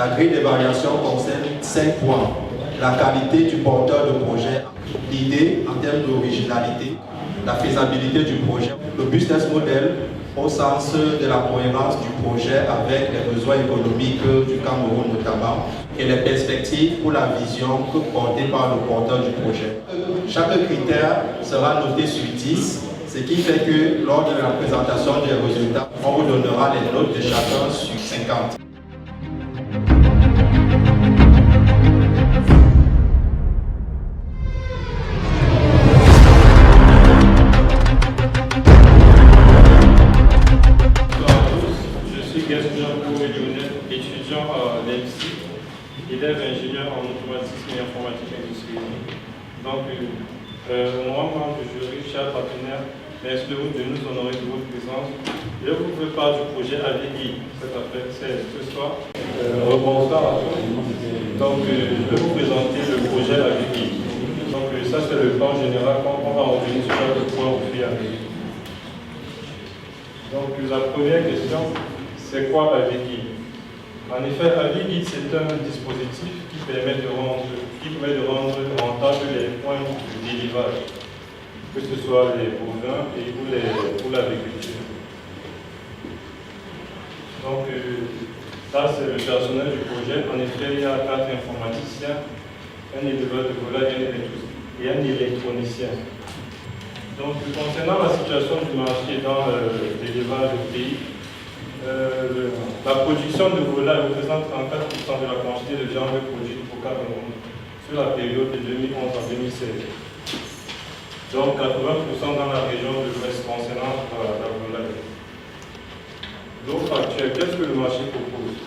La grille d'évaluation concerne 5 points. La qualité du porteur de projet, l'idée en termes d'originalité, la faisabilité du projet, le business model au sens de la cohérence du projet avec les besoins économiques du Cameroun notamment et les perspectives pour la vision portée par le porteur du projet. Chaque critère sera noté sur 10, ce qui fait que lors de la présentation des résultats, on vous donnera les notes de chacun sur 50. Étudiant à l'EMSI, élève ingénieur en automatisme et informatique industrielle. Donc, moi, membre du jury, chers partenaires, merci de nous honorer de votre présence. Je vous fais part du projet AVI, cette affaire, c'est ce soir. Bonsoir à tous. Donc, je vais vous présenter le projet AVI. Donc, ça, c'est le plan général qu'on va revenir sur chaque point au fil à mesure. Donc, la première question, c'est quoi AVI? En effet, AVI, c'est un dispositif qui permet de rendre rentable les points de délivage, que ce soit les bovins et pour l'agriculture. Donc, ça, c'est le personnel du projet. En effet, il y a 4 informaticiens, un éleveur de volailles et un électronicien. Donc, concernant la situation du marché dans l'élevage du pays, la production de volailles représente 34% de la quantité de viande produite au Cameroun sur la période de 2011 à 2016. Donc 80% dans la région de l'Ouest concernant la volaille. L'offre actuelle, qu'est-ce que le marché propose?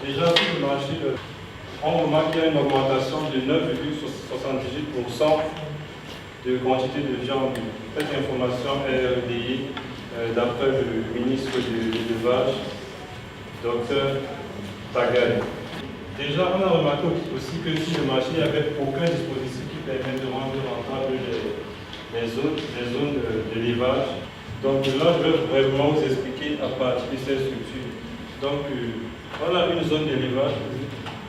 Déjà sur le marché, on remarque qu'il y a une augmentation de 9,78% de quantité de viande. Cette information est relayée d'après le ministre de l'élevage, Dr Tagay. Déjà, on a remarqué aussi que sur le marché, il n'y avait aucun dispositif qui permet de rendre rentable les zones d'élevage. Donc là, je vais vraiment vous expliquer à partir de ces structures. Donc, voilà une zone d'élevage.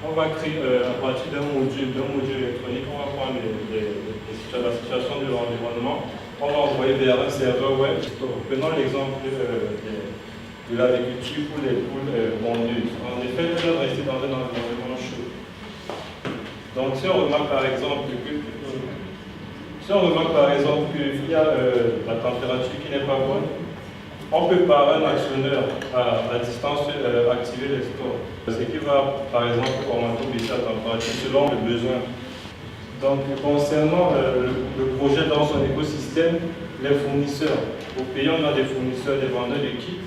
On va créer à partir d'un module électronique, on va prendre la situation de l'environnement. On va envoyer vers un serveur web. Prenons l'exemple de l'agriculture pour les poules pondeuses. En effet, elles doivent rester dans un environnement chaud. Donc, si on remarque par exemple qu'il y a la température qui n'est pas bonne, on peut par un actionneur à distance activer les stores. Ce qui va par exemple augmenter ou baisser la température selon le besoin. Donc, concernant le projet dans son écosystème, les fournisseurs. Au pays, on a des fournisseurs, des vendeurs de kits.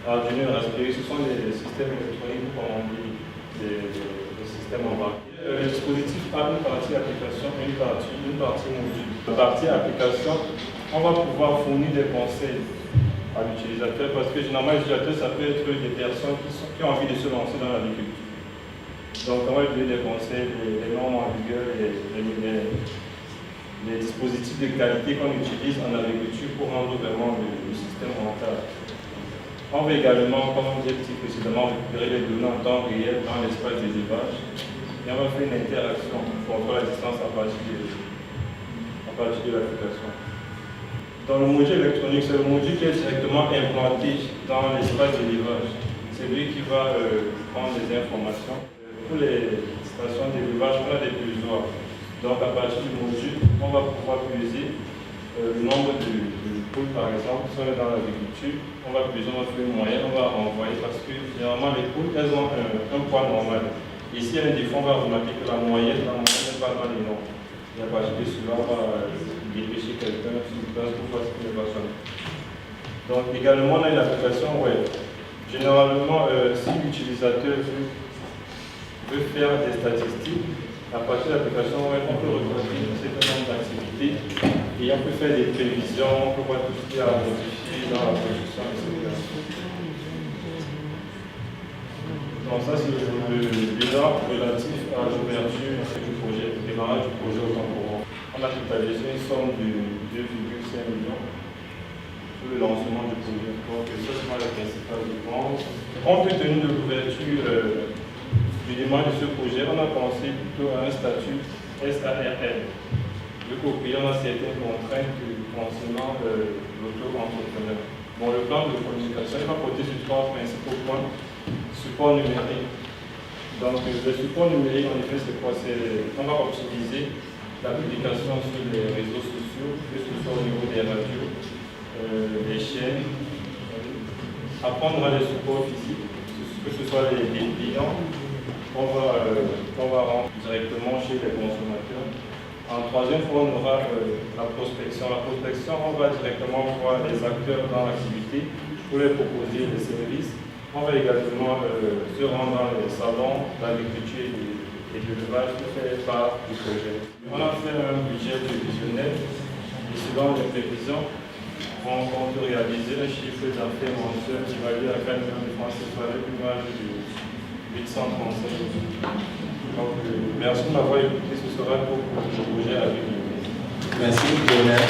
Arduino et Raspberry, ce sont des systèmes électroniques, comme on dit, des systèmes embarqués. Le dispositif a une partie application et une partie module. La partie application, on va pouvoir fournir des conseils à l'utilisateur parce que généralement, l'utilisateur, ça peut être des personnes qui ont envie de se lancer dans l'agriculture. Donc, on va lui donner des conseils, les normes en vigueur, les dispositifs de qualité qu'on utilise en agriculture pour rendre vraiment le système rentable. On va également, comme on dit précédemment, récupérer les données en temps réel dans l'espace d'élevage. Et on va faire une interaction pour contrôler la distance à partir de l'application. Dans le module électronique, c'est le module qui est directement implanté dans l'espace d'élevage. C'est lui qui va prendre les informations. Pour les stations d'élevage, on a des plusieurs. Donc à partir du module, on va pouvoir peser le nombre de poules par exemple, si on est dans l'agriculture, on va peser, on va faire une moyenne, on va envoyer parce que généralement les poules, elles ont un poids normal. Et s'il y a un défaut, on va remarquer que la moyenne n'est pas dans les normes. Et à partir de cela, on va dépêcher quelqu'un sur place pour voir ce qui n'est pas ça. Donc également, on a une application web. Généralement, si l'utilisateur veut faire des statistiques, à partir de l'application web, on peut regarder un certain nombre d'activités et on peut faire des prévisions, on peut voir tout ce qu'il y a à modifier dans la production, etc. Donc ça, c'est le bilan relatif à l'ouverture du projet, le démarrage du projet au Cameroun. On a totalisé une somme de 2,5 millions pour le lancement du projet. Donc ça, c'est les principales dépenses. Compte tenu de l'ouverture du démarrage de ce projet, on a pensé plutôt à un statut SARL. Vu qu'au pays, on a certaines contraintes concernant l'auto-entrepreneur. Bon, le plan de communication va porter sur 3 principaux points. Support numérique. Donc, le support numérique, en effet, c'est quoi? On va optimiser la publication sur les réseaux sociaux, que ce soit au niveau des radios, des chaînes. Apprendre les supports physiques, que ce soit les clients, qu'on va rendre directement chez les consommateurs. En troisième fois, on aura la prospection. La prospection, on va directement voir les acteurs dans l'activité pour les proposer des services. On va également se rendre dans les salons d'agriculture et de l'élevage pour faire part du projet. On a fait un budget prévisionnel et selon les prévisions, on compte réaliser un chiffre d'affaires mensuel évalué à 4 millions de francs CFA avec une marge de 835 euros. Donc, merci de m'avoir écouté, ce sera pour le projet à venir. Merci, Lionel.